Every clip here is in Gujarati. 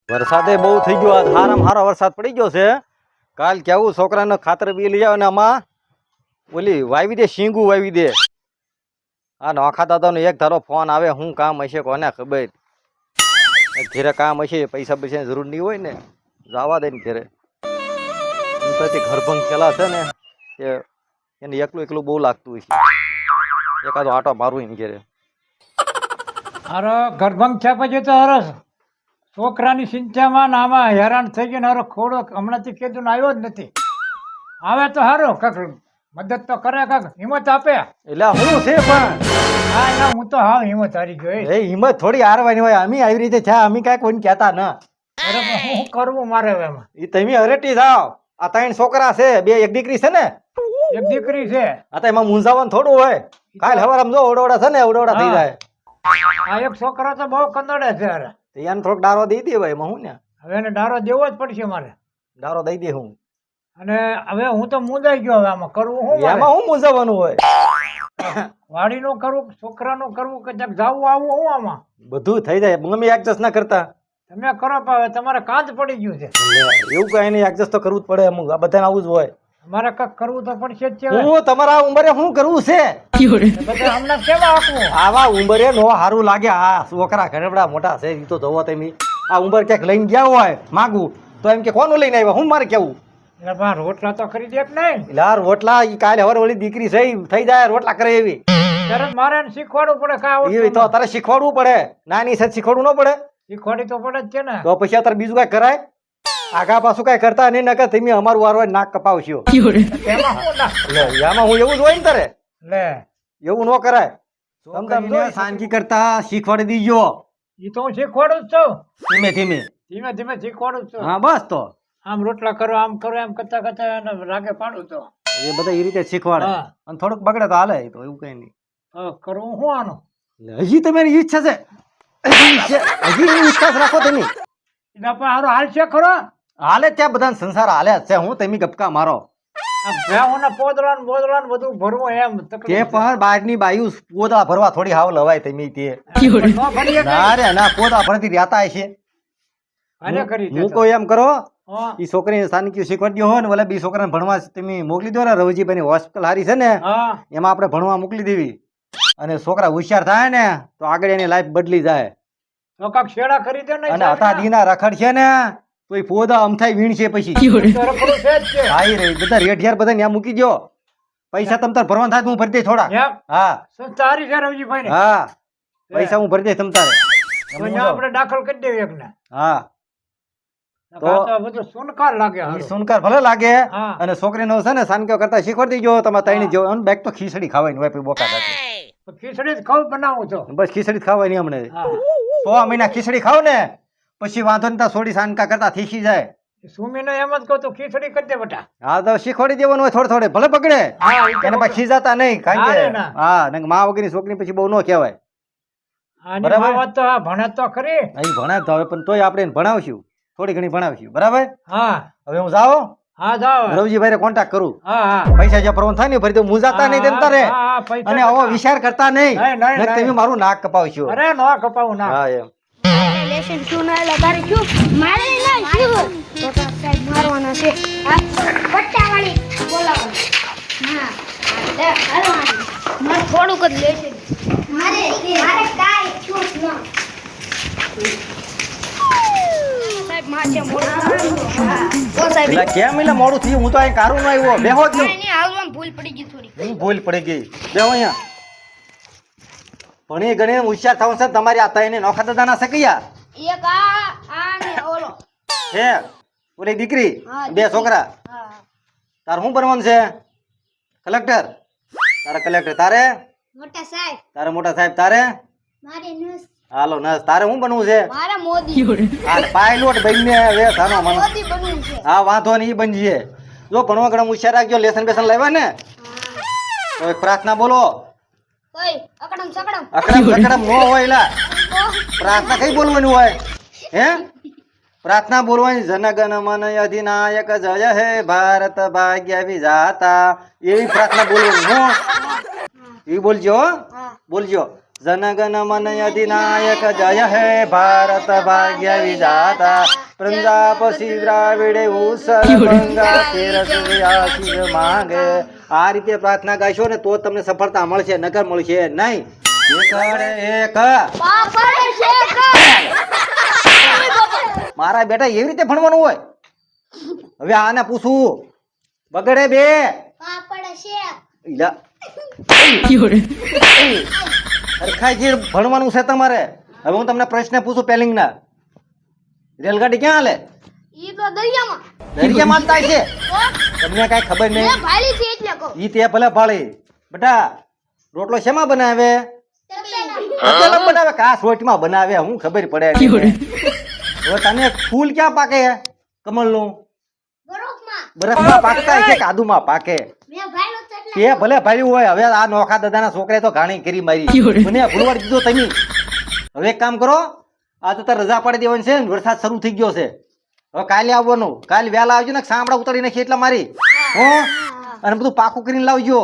વરસાદે બહુ થઈ ગયો આજ હારામાં હારો વરસાદ પડી ગયો છે કાલ કેવું છોકરાને ખાતર બી લઈ આવે ને આમાં ઓલી વાવી દે શીંગું વાવી દે આ નોખા દાદાનો એક ધારો ફોન આવે શું કામ હશે કોને ખબર ઘેરે કામ હશે પૈસા પૈસાની જરૂર નહીં હોય ને જવા દે ને ઘેરે ઘર ભંગ ખેલા છે ને એને એકલું એકલું બહુ લાગતું હશે એકાદો આટો મારું એને ઘેરે હારો ગર્ભંગ છે પછી તો હરસ છોકરાની ચિંતામાં ને આમાં હેરાન થઈ ગયો ને હારો ખોડો હમણાંથી કીધું ને આવ્યો જ નથી આવે તો હારો કાક મદદ તો કરે કાક હિંમત આપે એટલે હું છે પણ હા એના હું તો હા હિંમત હારી ગયો એ હિંમત થોડી હારવાની હોય અમે આવી રીતે થયા અમે કાંઈ કોઈને કહેતા ના અરે પણ શું કરવું મારે હવે એમાં એ તમે હરેટી થાવ આ ત્રણ છોકરા છે બે એક દીકરી છે ને એક દીકરી છે આ તો એમાં મૂંઝાવાનું થોડું હોય કાલ હવાર આમ જો ઓડોડા છે ને ઓડોડા થઈ જાય આ એક છોકરો તો બહુ કંદડે છે અરે તો એને થોડોક ડારો દઈ દે ભાઈ એમાં હું ને હવે એને ડારો દેવો જ પડશે મારે ડારો દઈ દે હું અને હવે હું તો મૂંઝાઈ ગયો હવે આમાં કરવું શું મારે? એમાં હું મૂંઝાવાનું હોય વાડીનું કરવું છોકરાનું કરવું કે ક્યાંક જાવું આવું હું આમાં બધું થઈ જાય મમ્મી એડજસ્ટ ના કરતા તમે કરો પણ હવે તમારે કાંચ પડી ગયું છે એવું કઈ નહીં એડજસ્ટ તો કરવું જ પડે અમુક આ બધાને આવું જ હોય મારે કંઈક કરવું તો પડશે જ છે હવે. હું તમારા ઉંમરે શું કરવું છે બધા હમણાં કેવા આપવું આવા ઉંમરે નો સારું લાગે આ છોકરા ઘરડા મોટા છે એ તો જોવો તમે આ ઉંમર ક્યાંક લઈને ગયા હોય માગું તો એમ કે કોનું લઈને આવ્યા હું મારે કેવું એટલે પણ રોટલા તો કરી દે કે નહીં એટલે આ રોટલા ઈ કાલે હવે ઓલી દીકરી છે ઈ થઈ જાય રોટલા કરે એવી ત્યારે મારે એને શીખવાડવું પડે કાં એવી તો તારે શીખવાડવું પડે નાની છે શીખવાડવું ન પડે શીખવાડી તો પડે જ છે ને તો પછી અત્યારે બીજું કઈ કરાય આગા પાછું કઈ કરતા નહીં નકર તમે અમારું વારવાર નાક કપાવશો એમાં શું ના એટલે આમાં હું એવું જ હોય ને તારે લે એવું ન કરાય તમને સાંજી કરતા શીખવાડી દીજો એ તો હું શીખવાડું જ છું ધીમે ધીમે ધીમે ધીમે શીખવાડું જ છું હા બસ તો આમ રોટલા કરો આમ કરો એમ કરતા કરતા એને રાગે પાડું તો એ બધા એ રીતે શીખવાડે હા. અને થોડુંક બગડે તો હાલે તો એવું કઈ નહીં કરવું શું આનું એટલે હજી તમારી ઈચ્છા છે હજી એવી ઈચ્છા જ રાખો તમે એના પણ હારો હાલ છે ખરો હાલે ત્યાં બધા સંસાર હાલે જ છે હું તમે ગપકા મારો ભેહોના પોદળા ને બોદળા ને બધું ભરવું એમ તે તકલીફ પણ બહારની બાયુ પોદા ભરવા થોડી હાવ લવાય તમે તે ન ભરીએ કઈ. ના રે ના પોદા ભરતી રહેતા હશે હાલે કરી હું કોઈ એમ કરો હા ઈ છોકરીને સાનિક્યુ શીખવાડી દો ને ઓલા બી છોકરાને ભણવા તમે મોકલી દો ને રવજીભાઈ ની હોસ્પિટલ હારી છે ને હા એમાં આપણે ભણવા મોકલી દેવી અને છોકરા હોશિયાર થાય ને તો આગળ એની લાઈફ બદલી જાય તો કાક શેડા કરી દે ને અને અતાદીના રખડ છે ને તો એ પોદા અમથાઈ વીણ છે પછી તો રખડું છે જ છે હાઈ રે બધા રેઠિયાર બધા ત્યાં મૂકી દો પૈસા તમ તાર ભરવાના થાય તો હું ભરી દઈશ થોડા એમ હા સંસ્થા હારી છે રવજીભાઈ ને હા પૈસા હું ભરી દઈશ તમ તારે તો અહીંયા આપણે દાખલ કરી દેવી એક ને હા તો બધું સુનકાર લાગે ઈ હારું. સુનકાર ભલે લાગે હા. અને છોકરીનો છે ને સાનક્યો કરતા શીખવાડી દેજો તમારે તઈની જેવો અને બેગ તો ખીચડી ખાવાની હોય પછી બોકા સાથે તો ખીચડી જ ખાવ બનાવું છો બસ ખીચડી જ ખાવાની હમણે હા 6 મહિના ખીચડી ખાવ ને પછી વાંધો નહીં સોડી સાનકા કરતા થીસી જાય સુમીને એમ જ કહું તો ખીચડી કરી દે બેટા હા તો શીખવાડી દેવાનું હોય થોડે થોડે ભલે પકડે હા ઈ તો એને પછી ખીજાતા નહીં કારણ ના કે રે ના. હા નંગ માં વગરની છોકરી પછી બહુ ન કહેવાય આની બરાબર. માવત તો આ ભણે તો ખરી અહીં ભણાવ તો હવે પણ તોય આપણે એને ભણાવશું થોડી ઘણી ભણાવશું બરાબર હા હવે હું જાઓ હા જાઓ રવજીભાઈ કોન્ટેક્ટ કરું હા હા પૈસા જ્યાં ભરવાનું થાય ને ભરી દઉં મુંજાતા નહીં તેમ તારે હા, હા, પૈસા અને આવો વિચાર કરતા નહીં નહીં, નહીં, નકર તમે નહીં. મારું નાક કપાવશો અરે નો કપાવું ના હા એમ લેશન શું ના લગાડી શું મારે ના શું તો સાહેબ મારવાના છે આ પટ્ટાવાળી બોલાવવાની હા લે હાલવાની મારે થોડુંક જ લેશન મારે કાઈ છૂટ ન સાહેબ માથે મોડું ઓ સાહેબ એટલે કેમ એટલે મોડું થયું હું તો અહીં કારું ન આવ્યો બેહો જ નહીં હાલવામાં ભૂલ પડી ગઈ થોડી હું ભૂલ પડી ગઈ બેહો અહીંયા ભણી ગણી હોશિયાર થવું છે તમારી આ તઈને નોખા દાદાના શકૈયા એક આ ને ઓલો હે ઓલી દીકરી હા, બે છોકરા હા તાર શું બનવાનું છે કલેક્ટર તારે કલેક્ટર તારે મોટા સાહેબ તારે મોટા સાહેબ તારે મારે નસ હાલો નસ તારે શું બનવું છે મારા મોદી આ પાયલોટ બનીને હવે થાનો મન મોદી બનવું છે હા વાંધો નહીં ઈ બનજીએ જો ભણવા ઘણા હોશિયાર રાખજો લેસન બેસન લાવ્યા ને તો એક પ્રાર્થના બોલો ઓય અકડમ સકડમ અકડમ સકડમ નો હોય એલા પ્રાર્થના કઈ બોલવાની હોય હે પ્રાર્થના બોલવાની જનગણ મન અધિનાયક જય હે ભારત ભાગ્ય વિધાતા એવી પ્રાર્થના બોલવાની હું એ બોલજો હો? હા બોલજો જનગણ મન અધિનાયક જય હે ભારત ભાગ્ય વિધાતા પ્રજાપતિ દ્રાવિડે ઉસર ગંગા તેરસ વ્યાસી માંગે. આ રીતે પ્રાર્થના ગાશો ને તો તમને સફળતા મળશે, નકર મળશે નહીં. એકડે એક પાપડ શેક મારા બેટા એવી રીતે ભણવાનું હોય. હવે આને પૂછું બગડે બે પાપડ શેક ઈલા. હરખાઈથી ભણવાનું છે તમારે. હવે હું તમને પ્રશ્ન પૂછું પેલિંગના. રેલગાડી ક્યાં હાલે? ઈ તો દરિયામાં દરિયામાં જ થાય છે. તો તમને કાંઈ ખબર મેં નહીં. ભાળી છે એટલે કહું ઈ તે ભલે ભાળી. બેટા રોટલો શેમાં બનાવે? તપેલા તપેલામાં બનાવે કે આ સોટમાં બનાવે? હું ખબર પડે નહીં. હવે તને ફૂલ ક્યાં પાકે કમળનું? બરફમાં બરફમાં પાકતા છે, કાદુમાં પાકે. મેં ભાળ્યું તો એટલે તે ભલે ભાડ્યું હોય. હવે આ નોખા દાદાના છોકરાએ તો ઘાણી કરી મારી. મને ભૂલવાડ દીધો તમે. હવે એક કામ કરો, આ તો તારે રજા પાડી દેવાની છે ને, વરસાદ શરૂ થઈ ગયો છે. હવે કાલે આવવાનું. કાલે વહેલા આવજો ને, સાંભળા ઉતારી નાખી એટલા મારી હો. અને બધું પાકું કરીને લાવજો.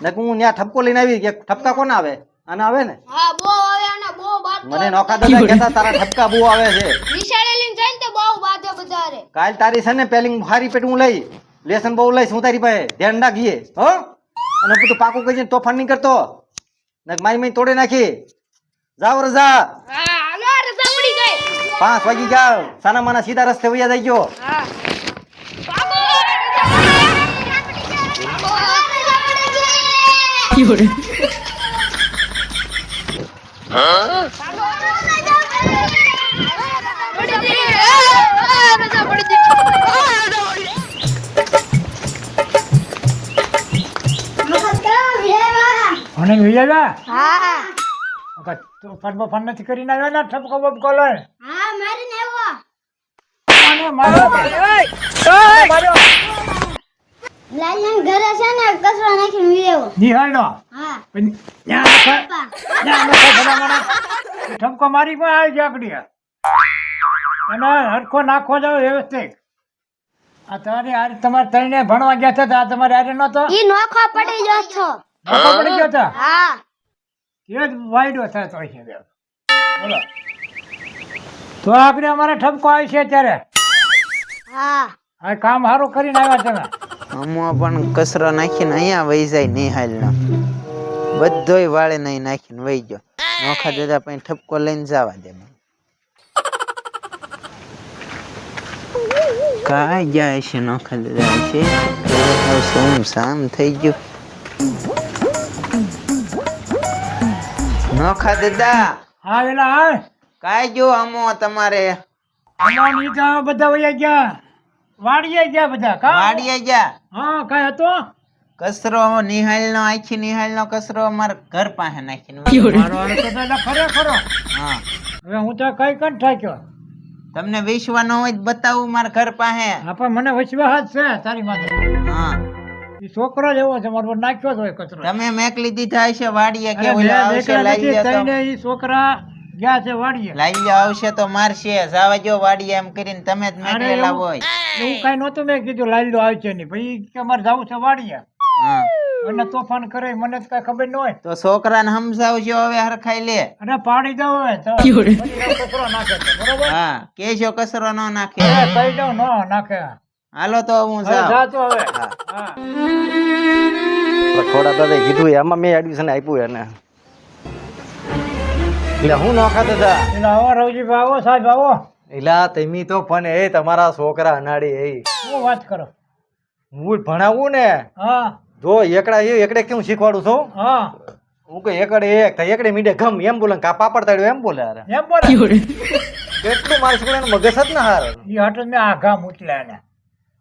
ને હું ત્યાં ઠપકો લઈને આવી. કે ઠપકા કોણ આવે? આના આવે ને. હા બહુ આવે અને બહુ બાદ મને નોખા દાદા કહેતા તારા ઠપકા બહુ આવે છે. નિશાળે લઈને જાય ને તો બહુ બાદે બજારે કાલ તારી છે ને પેલી હારી પેટ હું લઈ લેસન બહુ લઈશ હું તારી પાસે. ધ્યાન રાખીએ હો. અને બધું પાકું કરીને તોફાન નહીં કરતો. ને મારી મઈ તોડી નાખી. જાવ રજા. હા હાલો રજા પડી ગઈ 5 વાગી ગયા. સાના માના સીધા રસ્તે વયા જઈ ગયો. હા બાબો અને વિજયલા હા તોફાન બોફાન નથી કરીને આવ્યા ને ઠપકો બપકો લઈ હા મારીને આવ્યો અને મારો મારો લાલન ઘરે છે ને કચરો નાખીને વિયેવો નિહાળનો હા પણ ત્યાં ઠપકો મારી પણ આવી જાકડી અને હરખો નાખો જાવ વ્યવસ્થિત. આ તમારે તઈને ભણવા ગયા હતા આ તમારે હારે નતો ઈ નોખો પડી ગયો છો નોખો પડી ગયો હતા હા એ જ વાયડો થતો હોય છે બેન. બોલો તો આપણે અમારે ઠપકો આવી છે અત્યારે હા આ કામ સારું કરીને આવ્યા તમે. આમાં પણ કચરો નાખીને અહીંયા વહી જાય નિહાલનો બધોય વાળે નહીં નાખીને વહી ગયો. નોખા દાદા પછી ઠપકો લઈને જવા દે. કાંઈ જાય છે નોખા દાદા છે સોમ સામ થઈ ગયું. નોખા દાદા હા એલા હા કાંઈ જો આમો તમારે અમારી તો બધા વયા ગયા વાડીએ ગયા બધા કા વાડીએ ગયા. હા કાંઈ હતો કચરો નિહાલનો આખી નિહાલનો કચરો અમારા ઘર પાસે નાખીને વહી ગયો. મારો હાલો તો પેલા ખરો હા હવે હું તો કઈ કઈ થાક્યો. તમને વિશ્વાસ ન હોય તો બતાવું મારા ઘર પાસે. હા પણ મને વિશ્વાસ છે તારી માથે. હા એ છોકરો જ એવો છે મારો નાખ્યો જ હોય કચરો. તમે મેકલી દીધા હશે વાડીએ કે અરે ઓલો મેં આવશે દેખ્યા લઈ નથી, લ્યો તો તઈને ઈ છોકરા ગયા છે વાડીએ. લઈ લ્યો આવશે તો મારશે. જાવા જો વાડીએ એમ કરીને તમે જ અરે મેકલેલા હોય. એવું કઈ નતું મેં કીધું લાઈ લો આવશે નહીં ભાઈ કે અમારે જવું છે વાડીએ હા અને તોફાન કરે મને તો કઈ ખબર ન હોય. તો છોકરાને સમજાવજો હવે હરખાઈ લે. અને પાડી દઉં હવે તો પછી કચરો નાખે છે બરોબર. હા કેજો કચરો ન નાખે. હવે કહી દઉં ન નાખે. હાલો તો હું હવે જાઉં. જા તું હવે. હા થોડા દાદા કીધું એમાં મેં એડમિશન આપ્યું એને. એટલે હું નોખા દાદા. એટલે આવો રવજીભાઈ આવો સાહેબ આવો. એલા તમે તો પણ એ તમારા છોકરા અનાડી એ શું વાત કરો. હું ભણાવું ને હા જો એકડે કેવું શીખવાડું છું. હા હું કે એકડે એક થાય એકડે મીડે ગમ એમ બોલે કા પાપડ તાડ્યો એમ બોલે. અરે એમ બોલે કેટલું મારા છોકરાનું મગજ જ ને હાર. ઈ હાટુ મેં આઘા મૂકલા એને.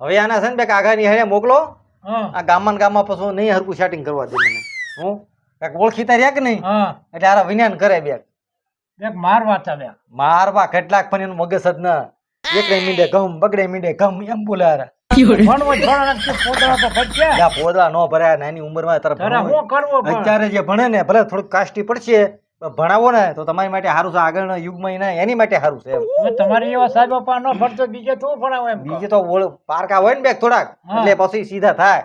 હવે આના છે ને બે કાગાની હે મોકલો. હા આ ગામમાં પછી નહીં હરકું સેટિંગ કરવા દે મને. હું કાંઈક ઓળખીતા રહ્યા કે નહીં હા એટલે આરા વિજ્ઞાન કરે બે એક મારવા તમે. મારવા કેટલાક પણ એનું મગજ જ ના. એકડે મીડે ગમ બગડે મીડે ગમ એમ બોલે. અરે ભણવો જ ભણો નથી પોતળા તો ભજ્યા. ત્યાં પોદળા નો ભરાય નાની ઉંમરમાં તારે તારે ભણવું. શું કરવું પણ? અત્યારે જે ભણે ને ભલે થોડુંક કાસ્ટી પડશે પણ ભણાવો ને તો તમારી માટે સારું છે. આગળના યુગમાં એની માટે સારું છે એમ. હવે તમારે એવા સાહેબ બાપા ન ભણતો બીજે તું ભણાવો એમ કહો. બીજે તો પારકા હોય ને બે થોડાક હા. એટલે પછી સીધા થાય.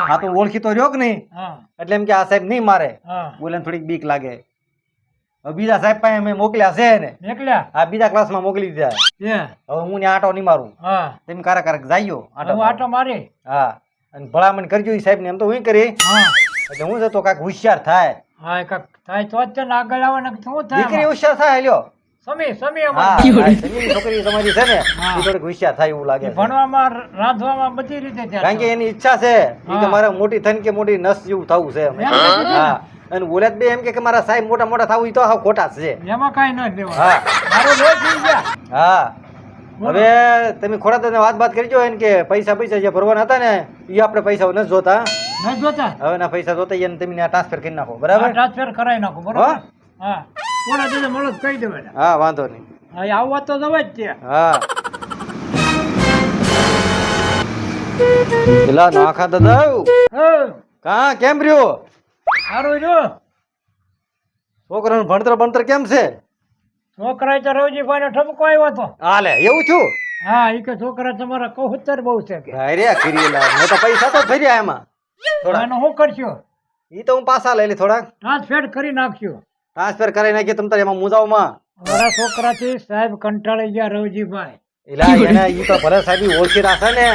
હા તો ઓળખી તો રહ્યો કે નહીં હા એટલે એમ કે આ સાહેબ નહીં મારે હા બોલે ને થોડીક બીક લાગે. હવે બીજા સાહેબ પાસે મેં મોકલ્યા છે ને નીકળ્યા આ બીજા ક્લાસમાં મોકલી દીધા છે હવે હું ને આટો નહીં મારું હા તેમ કારક કારક જાયો હું આટો મારી હા અને ભલામણ કરજો ઈ સાહેબ ને એમ તો હું કરી હા એટલે હું જતો કાંઈક હોશિયાર થાય હા એ કાંઈક થાય તો જ છે ને આગળ આવે ને શું થાય દીકરી આમાં? હોશિયાર થાય લ્યો સમી હા અમારી. સમીની છોકરી તમારી છે ને હા. ઈ થોડીક હોશિયાર થાય એવું લાગે છે. ભણવામાં રાંધવામાં બધી રીતે ત્યાં કારણ કે એની ઈચ્છા છે ઈ કે હા. મારે મોટી થઈને કે મોટી નસ જેવું થવું છે એમ. એમ કીધું ને? હા અને ઓલા બે એમ કે મારા સાહેબ મોટા મોટા થવું ઈ તો હાવ ખોટા જ છે એમાં કાંઈ ન દેવા હા મારો લોહી પી ગયા હા બોલો. હવે તમે ખોટા તને વાત કરજો એને કે પૈસા જે ભરવાના હતા ને ઈ આપણે પૈસા નથી જોતા ન જોતા હવે ના પૈસા જોતા એને તમે ટ્રાન્સફર કરી નાખો બરાબર ટ્રાન્સફર કરાવી નાખો બરોબર હા? હા કોના દીધે મળો તો કહી દેવાય હા વાંધો નહીં હા એ આવવા તો જવાય જ છે હા પેલા નાખા દાદા કા કેમ રહ્યો સારું જો છોકરાનું ભણતર કેમ છે છોકરા તો રવજીભાઈ નો ઠપકો આવ્યો હતો હાલે એવું છું હા એ કે છોકરા તમારા કૌહતર બહુ છે કે અરે ખીરીલા મેં તો પૈસા તો ભર્યા એમાં થોડા આનું શું કરશો ઈ તો હું પાછા લઈ લે થોડાક ટ્રાન્સફર કરી નાખ્યો ટ્રાન્સફર કરાવી નાખીએ તમ તારે એમાં મુજાવમાં મારા છોકરાથી સાહેબ કંટાળી ગયા રવજીભાઈ એલા એને ઈ તો ભલે સાહેબ ઈ ઓળખી રાખે ને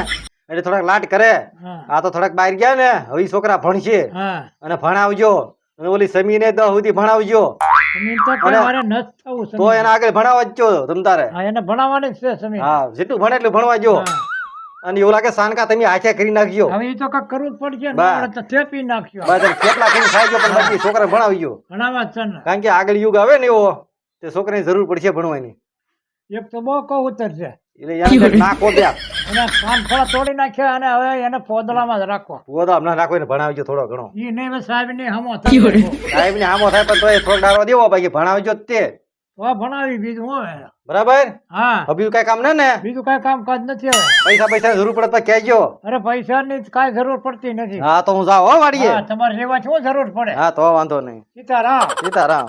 એટલે થોડાક લાટ કરે હા આ તો થોડાક બહાર ગયા ને હવે ઈ છોકરા ભણશે હા અને ભણાવજો અને ઓલી સમીને 10 સુધી ભણાવજો સમીર તો કે અને- મારે નસ થવું તો સમીર. એને આગળ ભણાવવા જ છો તમ તારે હા એને ભણાવવાની જ છે સમીર હા જેટલું ભણે એટલું ભણવા જો હા. અને એવું લાગે સાનકા તમે હાથે કરી નાખજો હવે એ તો કાંઈક કરવું જ પડશે ને બા. આપણે તો થેપી નાખ્યો બસ એમ કેટલા કરીને ખાઈ ગયો પણ બાકી છોકરા ભણાવજો ભણાવવા જ છે ને કારણ કે આગળ યુગ આવે ને એવો તે છોકરાની જરૂર પડશે ભણવાની એક તો બહુ કૌહતર છે એટલે એને કંઈક નાખો બે એને કાન થોડા તોડી નાખ્યા અને હવે એને પોદળામાં જ રાખો તો હમણાં નાખો એને ભણાવજો થોડો ઘણો ઈ નહીં હવે સાહેબ ની હમો થાય સાહેબ ને આમો થાય પણ તોય થોડોક ડારો દેવો બાકી ભણાવજો જ તે તો ભણાવી બીજું હું હવે બરાબર હા હવે કઈ કામ ને બીજું કાંઈ કામકાજ નથી હવે પૈસા જરૂર પડે તો કહેજો અરે પૈસાની કાંઈ જરૂર પડતી નથી હા તો હું જાઉં હો વાડીએ હા તમારે લેવા શું જરૂર પડે હા તો વાંધો નહીં સીતારામ સીતારામ